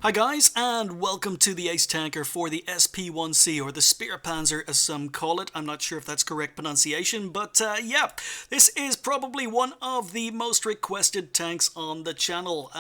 Hi guys, and welcome to the Ace Tanker for the SP1C, or the Speerpanzer as some call it. I'm not sure if that's correct pronunciation, but yeah, this is probably one of the most requested tanks on the channel.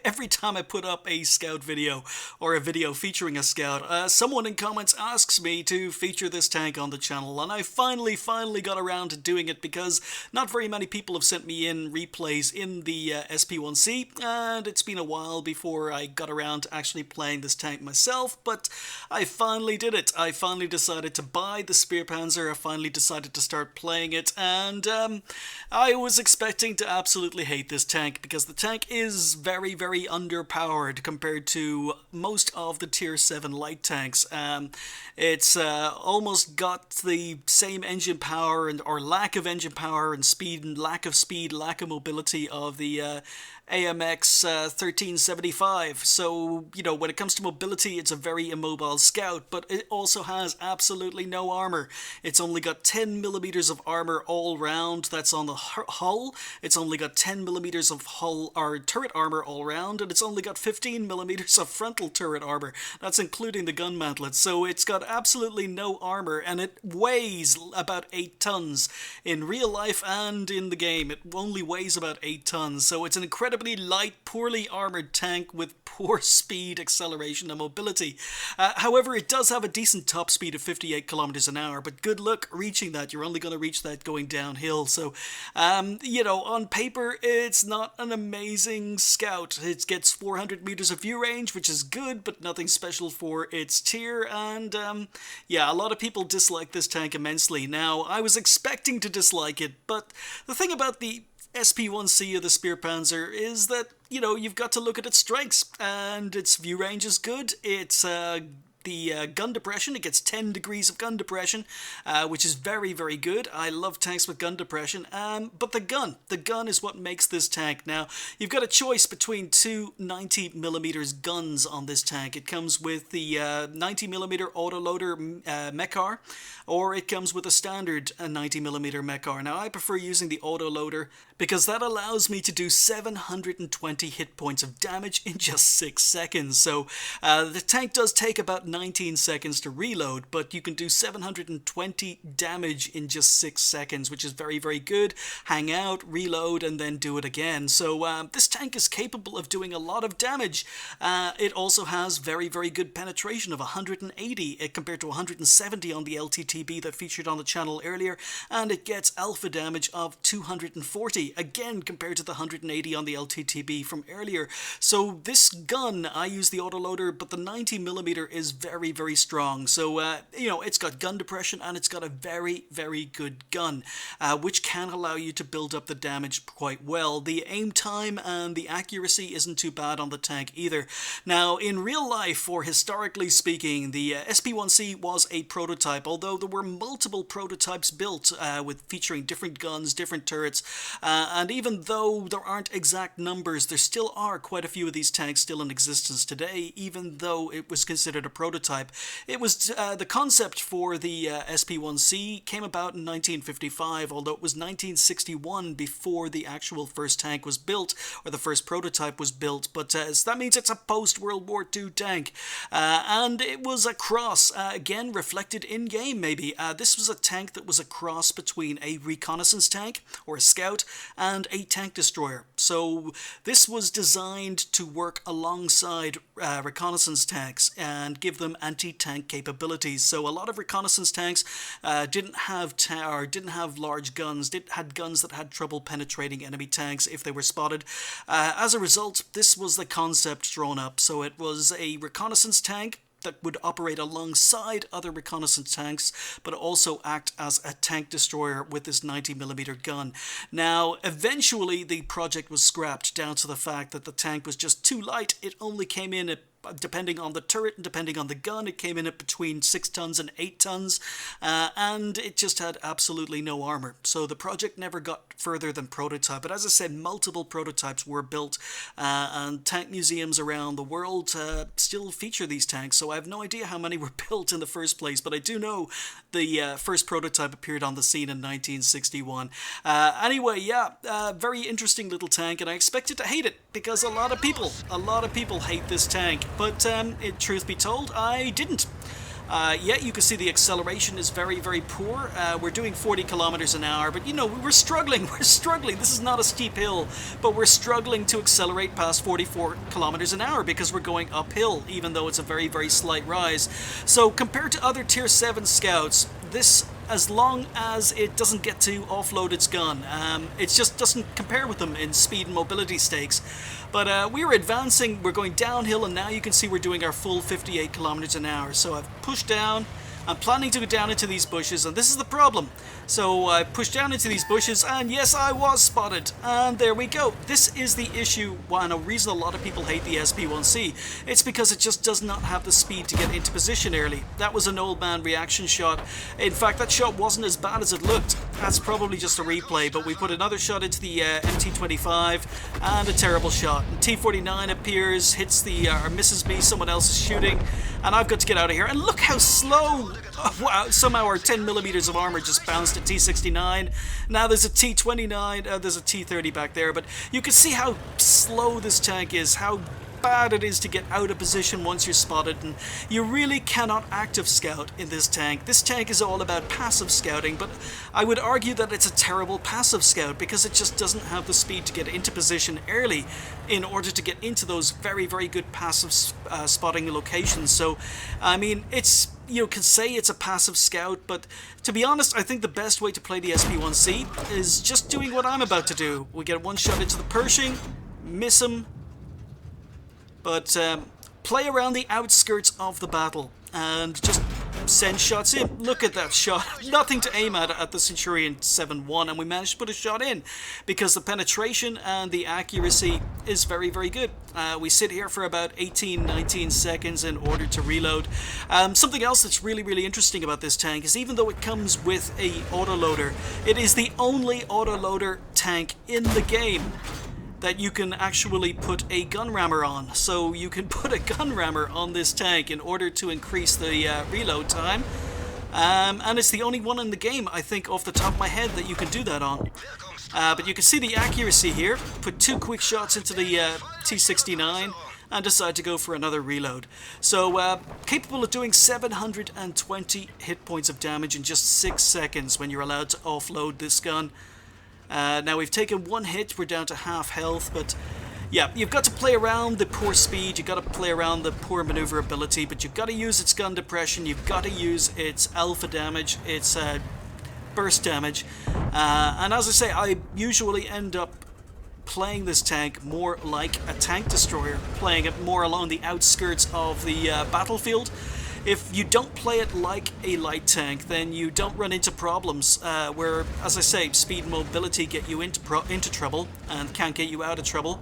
Every time I put up a scout video, or a video featuring a scout, someone in comments asks me to feature this tank on the channel, and I finally got around to doing it because not very many people have sent me in replays in the SP1C, and it's been a while before I got around to actually playing this tank myself, but I finally did it. I finally decided to buy the Speerpanzer, I finally decided to start playing it, and I was expecting to absolutely hate this tank because the tank is very underpowered compared to most of the tier 7 light tanks. It's almost got the same engine power or lack of engine power and speed, lack of mobility of the AMX 1375. So, you know, when it comes to mobility, it's a very immobile scout, but it also has absolutely no armor. It's only got 10 millimeters of armor all round. That's on the hull. It's only got 10 millimeters of hull or turret armor all round, and it's only got 15 millimeters of frontal turret armor. That's including the gun mantlet. So it's got absolutely no armor, and it weighs about 8 tons. In real life and in the game, it only weighs about 8 tons. So it's an incredibly light, poorly armored tank with poor speed, acceleration and mobility. However, it does have a decent top speed of 58 kilometers an hour, but good luck reaching that. You're only going to reach that going downhill. So, you know, on paper, it's not an amazing scout. It gets 400 meters of view range, which is good, but nothing special for its tier. And yeah, a lot of people dislike this tank immensely. Now, I was expecting to dislike it, but the thing about the SP1C of the Speerpanzer is that, you know, you've got to look at its strengths, and its view range is good. It's the gun depression, it gets 10 degrees of gun depression, which is very good. I love tanks with gun depression, but the gun is what makes this tank. Now, you've got a choice between two 90mm guns on this tank. It comes with the 90mm autoloader Mechar, or it comes with a standard 90mm Mechar. Now, I prefer using the autoloader because that allows me to do 720 hit points of damage in just 6 seconds. So the tank does take about 19 seconds to reload, but you can do 720 damage in just 6 seconds, which is very good. Hang out, reload, and then do it again. So this tank is capable of doing a lot of damage. It also has very good penetration of 180 compared to 170 on the LTTB that featured on the channel earlier, and it gets alpha damage of 240, again compared to the 180 on the LTTB from earlier. So this gun, I use the autoloader, but the 90mm is very strong. So, you know, it's got gun depression, and it's got a very good gun, which can allow you to build up the damage quite well. The aim time and the accuracy isn't too bad on the tank either. Now, in real life, or historically speaking, the SP1C was a prototype, although there were multiple prototypes built with featuring different guns, different turrets, and even though there aren't exact numbers, there still are quite a few of these tanks still in existence today, even though it was considered a prototype. It was the concept for the SP1C came about in 1955, although it was 1961 before the actual first tank was built, or the first prototype was built, but so that means it's a post-World War II tank, and it was a cross, again reflected in-game maybe. This was a tank that was a cross between a reconnaissance tank, or a scout, and a tank destroyer. So this was designed to work alongside reconnaissance tanks and give them anti-tank capabilities. So a lot of reconnaissance tanks didn't have large guns, had guns that had trouble penetrating enemy tanks if they were spotted. As a result, this was the concept drawn up. So it was a reconnaissance tank that would operate alongside other reconnaissance tanks, but also act as a tank destroyer with this 90mm gun. Now, eventually the project was scrapped down to the fact that the tank was just too light. It only came in at depending on the turret and depending on the gun, it came in at between 6 tons and 8 tons, and it just had absolutely no armor. So the project never got further than prototype. But as I said, multiple prototypes were built, and tank museums around the world still feature these tanks. So I have no idea how many were built in the first place, but I do know the first prototype appeared on the scene in 1961. Anyway, yeah, very interesting little tank, and I expected to hate it because a lot of people hate this tank. But truth be told, I didn't. Yeah, you can see the acceleration is very, very poor. We're doing 40 kilometers an hour, but you know, we're struggling. We're struggling. This is not a steep hill, but we're struggling to accelerate past 44 kilometers an hour because we're going uphill, even though it's a very, very slight rise. So compared to other Tier 7 scouts, this, as long as it doesn't get to offload its gun, it just doesn't compare with them in speed and mobility stakes. But we were advancing, we're going downhill, and now you can see we're doing our full 58 kilometers an hour. So I've pushed down. I'm planning to go down into these bushes, and this is the problem. So I pushed down into these bushes, and yes, I was spotted. And there we go. This is the issue, and a reason a lot of people hate the SP1C. It's because it just does not have the speed to get into position early. That was an old man reaction shot. In fact, that shot wasn't as bad as it looked. That's probably just a replay, but we put another shot into the MT25, and a terrible shot. And T49 appears, hits the, or misses me, someone else is shooting, and I've got to get out of here. And look how slow! Oh, wow, somehow our 10 millimeters of armor just bounced at T69. Now there's a T29, there's a T30 back there, but you can see how slow this tank is, how bad it is to get out of position once you're spotted, and you really cannot active scout in this tank. This tank is all about passive scouting, but I would argue that it's a terrible passive scout because it just doesn't have the speed to get into position early in order to get into those very, very good passive spotting locations. So, I mean, it's, you can say it's a passive scout, but to be honest, I think the best way to play the SP1C is just doing what I'm about to do. We get one shot into the Pershing, miss him, but play around the outskirts of the battle and just send shots in. Look at that shot. Nothing to aim at the Centurion 7-1, and we managed to put a shot in because the penetration and the accuracy is very, very good. We sit here for about 18-19 seconds in order to reload. Something else that's really, really interesting about this tank is even though it comes with a autoloader, it is the only autoloader tank in the game that you can actually put a gun rammer on. So you can put a gun rammer on this tank in order to increase the reload time. And it's the only one in the game, I think, off the top of my head that you can do that on. But you can see the accuracy here. Put 2 quick shots into the T69 and decide to go for another reload. So capable of doing 720 hit points of damage in just 6 seconds when you're allowed to offload this gun. Now we've taken 1 hit, we're down to half health, but yeah, you've got to play around the poor speed, you've got to play around the poor maneuverability, but you've got to use its gun depression, you've got to use its alpha damage, its burst damage, and as I say, I usually end up playing this tank more like a tank destroyer, playing it more along the outskirts of the battlefield. If you don't play it like a light tank, then you don't run into problems where, as I say, speed and mobility get you into trouble and can't get you out of trouble.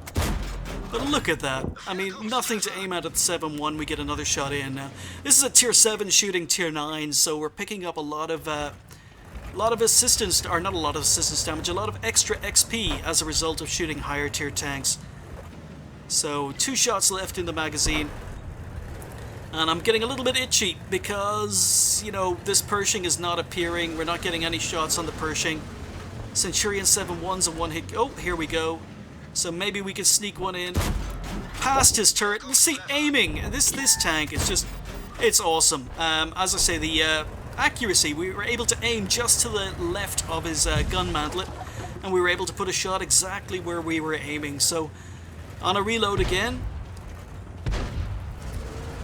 But look at that. I mean, nothing to aim at the 7-1. We get another shot in now. This is a Tier 7 shooting Tier 9, so we're picking up a lot of assistance, or not a lot of assistance damage, a lot of extra XP as a result of shooting higher tier tanks. So 2 shots left in the magazine. And I'm getting a little bit itchy because, you know, this Pershing is not appearing. We're not getting any shots on the Pershing. Centurion 7-1's a 1-hit. Oh, here we go. So maybe we can sneak one in. Past his turret. We'll see, aiming. This tank is just, it's awesome. As I say, the accuracy, we were able to aim just to the left of his gun mantlet. And we were able to put a shot exactly where we were aiming. So, on a reload again.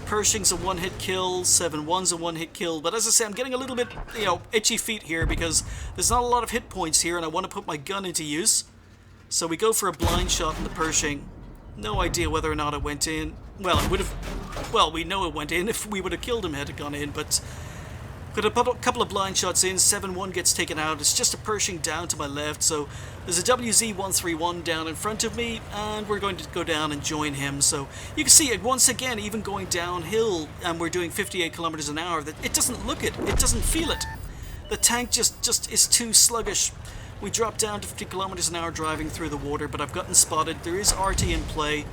Pershing's a 1-hit kill, 7-1's a 1-hit kill, but as I say, I'm getting a little bit, you know, itchy feet here because there's not a lot of hit points here and I want to put my gun into use. So we go for a blind shot in the Pershing. No idea whether or not it went in. Well, it would have, well, we know it went in if we would have killed him had it gone in, but Put a couple of blind shots in, 7-1 gets taken out. It's just a Pershing down to my left, so there's a WZ-131 down in front of me, and we're going to go down and join him. So you can see it once again, even going downhill, and we're doing 58 kilometers an hour, that it doesn't look it, it doesn't feel it. The tank just is too sluggish. We dropped down to 50 kilometers an hour driving through the water, but I've gotten spotted. There is RT in play.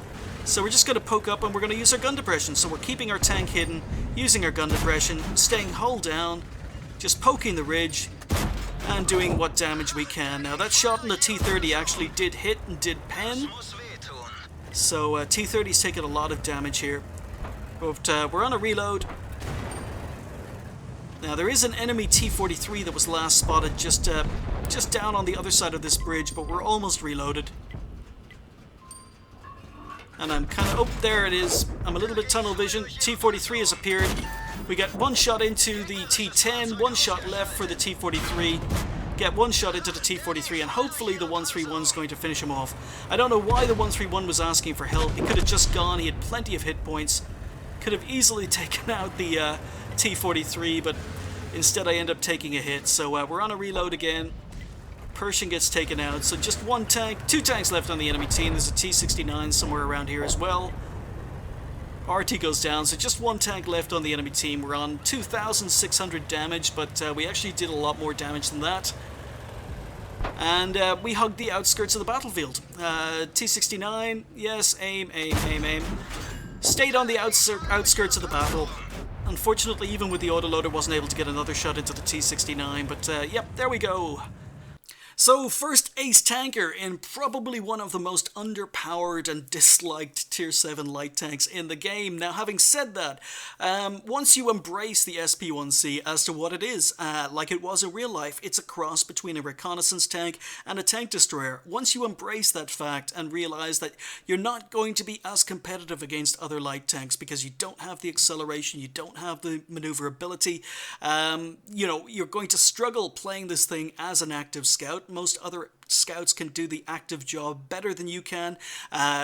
So we're just going to poke up and we're going to use our gun depression. So we're keeping our tank hidden, using our gun depression, staying hull down, just poking the ridge, and doing what damage we can. Now that shot in the T-30 actually did hit and did pen. So T-30's taken a lot of damage here. But we're on a reload. Now there is an enemy T-43 that was last spotted just down on the other side of this bridge, but we're almost reloaded. And I'm kind of... oh, there it is. I'm a little bit tunnel vision. T-43 has appeared. We get one shot into the T-10, one shot left for the T-43. Get one shot into the T-43, and hopefully the 131 is going to finish him off. I don't know why the 131 was asking for help. He could have just gone. He had plenty of hit points. Could have easily taken out the T-43, but instead I end up taking a hit. So we're on a reload again. Pershing gets taken out, so just one tank, two tanks left on the enemy team. There's a T-69 somewhere around here as well. RT goes down, so just one tank left on the enemy team. We're on 2,600 damage, but we actually did a lot more damage than that. And we hugged the outskirts of the battlefield. T-69, yes, aim, aim, aim, aim. Stayed on the outskirts of the battle. Unfortunately, even with the autoloader, wasn't able to get another shot into the T-69, but yep, there we go. So, first ace tanker in probably one of the most underpowered and disliked Tier 7 light tanks in the game. Now, having said that, once you embrace the SP1C as to what it is, like it was in real life, it's a cross between a reconnaissance tank and a tank destroyer. Once you embrace that fact and realize that you're not going to be as competitive against other light tanks because you don't have the acceleration, you don't have the maneuverability, you know, you're going to struggle playing this thing as an active scout. Most other scouts can do the active job better than you can.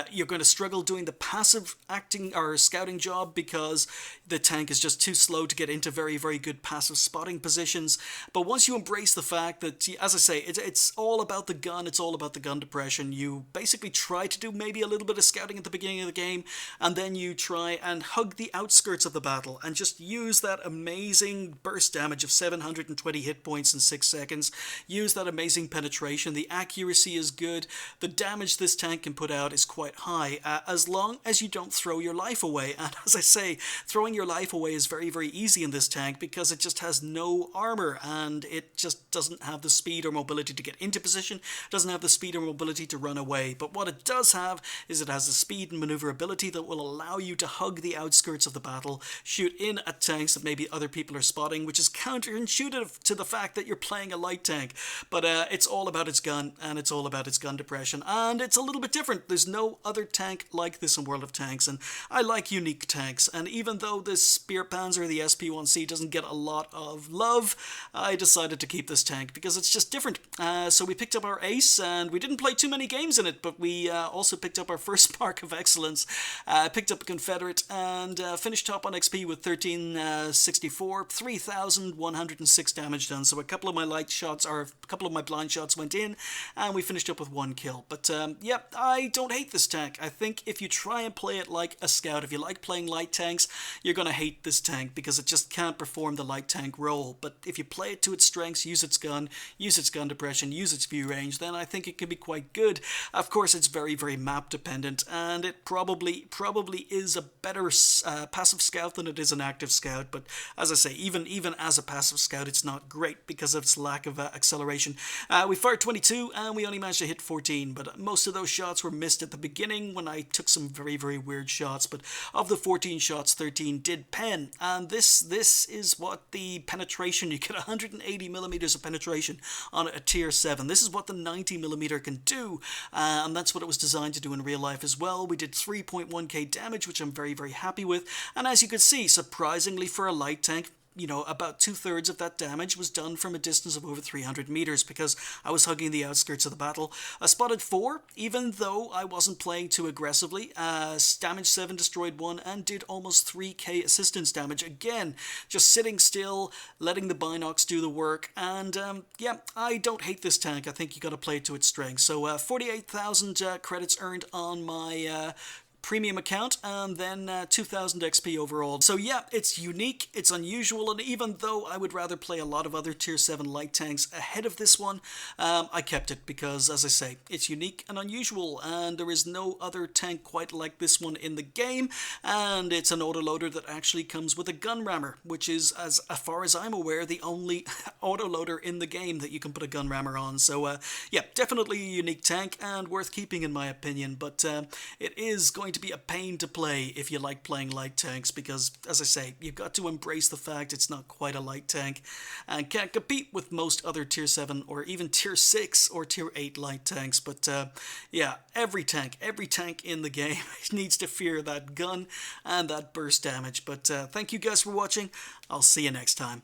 You're going to struggle doing the passive acting or scouting job because the tank is just too slow to get into very, very good passive spotting positions. But once you embrace the fact that, as I say, it's all about the gun, it's all about the gun depression. You basically try to do maybe a little bit of scouting at the beginning of the game, and then you try and hug the outskirts of the battle and just use that amazing burst damage of 720 hit points in 6 seconds. Use that amazing penetration. The accuracy is good. The damage this tank can put out is quite high, as long as you don't throw your life away. And as I say, throwing your life away is very, very easy in this tank because it just has no armor and it just doesn't have the speed or mobility to get into position, doesn't have the speed or mobility to run away. But what it does have is it has the speed and maneuverability that will allow you to hug the outskirts of the battle, shoot in at tanks that maybe other people are spotting, which is counterintuitive to the fact that you're playing a light tank. But it's all about its gun, and it's all about its gun depression, and it's a little bit different. There's no other tank like this in World of Tanks, and I like unique tanks, and even though this Speerpanzer, the SP1C, doesn't get a lot of love, I decided to keep this tank because it's just different. So we picked up our ace, and we didn't play too many games in it, but we also picked up our first Mark of Excellence, picked up a Confederate, and finished top on XP with 1364, 3,106 damage done. So a couple of my light shots, or a couple of my blind shots went in, and we finished up with 1 kill. But yep, I don't hate this tank. I think if you try and play it like a scout, if you like playing light tanks, you're going to hate this tank because it just can't perform the light tank role. But if you play it to its strengths, use its gun depression, use its view range, then I think it can be quite good. Of course, it's very, very map dependent, and it probably is a better passive scout than it is an active scout. But as I say, even as a passive scout, it's not great because of its lack of acceleration. We fired 22 and we only managed to hit 14, but most of those shots were missed at the beginning when I took some very, very weird shots. But of the 14 shots, 13 did pen, and this is what the penetration, you get 180 millimeters of penetration on a tier 7. This is what the 90 millimeter can do, and that's what it was designed to do in real life as well. We did 3.1k damage, which I'm very, very happy with, and as you can see, surprisingly for a light tank, you know, about 2/3 of that damage was done from a distance of over 300 meters because I was hugging the outskirts of the battle. I spotted 4, even though I wasn't playing too aggressively. Damaged 7, destroyed 1, and did almost 3k assistance damage. Again, just sitting still, letting the binocs do the work. And yeah, I don't hate this tank. I think you got to play it to its strengths. So 48,000 credits earned on my premium account, and then 2000 XP overall. So yeah, it's unique, it's unusual, and even though I would rather play a lot of other tier 7 light tanks ahead of this one, I kept it because, as I say, it's unique and unusual, and there is no other tank quite like this one in the game, and it's an autoloader that actually comes with a gun rammer, which is, as far as I'm aware, the only autoloader in the game that you can put a gun rammer on. So yeah, definitely a unique tank and worth keeping in my opinion, but it is going to be a pain to play if you like playing light tanks because, as I say, you've got to embrace the fact it's not quite a light tank and can't compete with most other tier 7 or even tier 6 or tier 8 light tanks. But yeah, every tank in the game needs to fear that gun and that burst damage. But thank you guys for watching. I'll see you next time.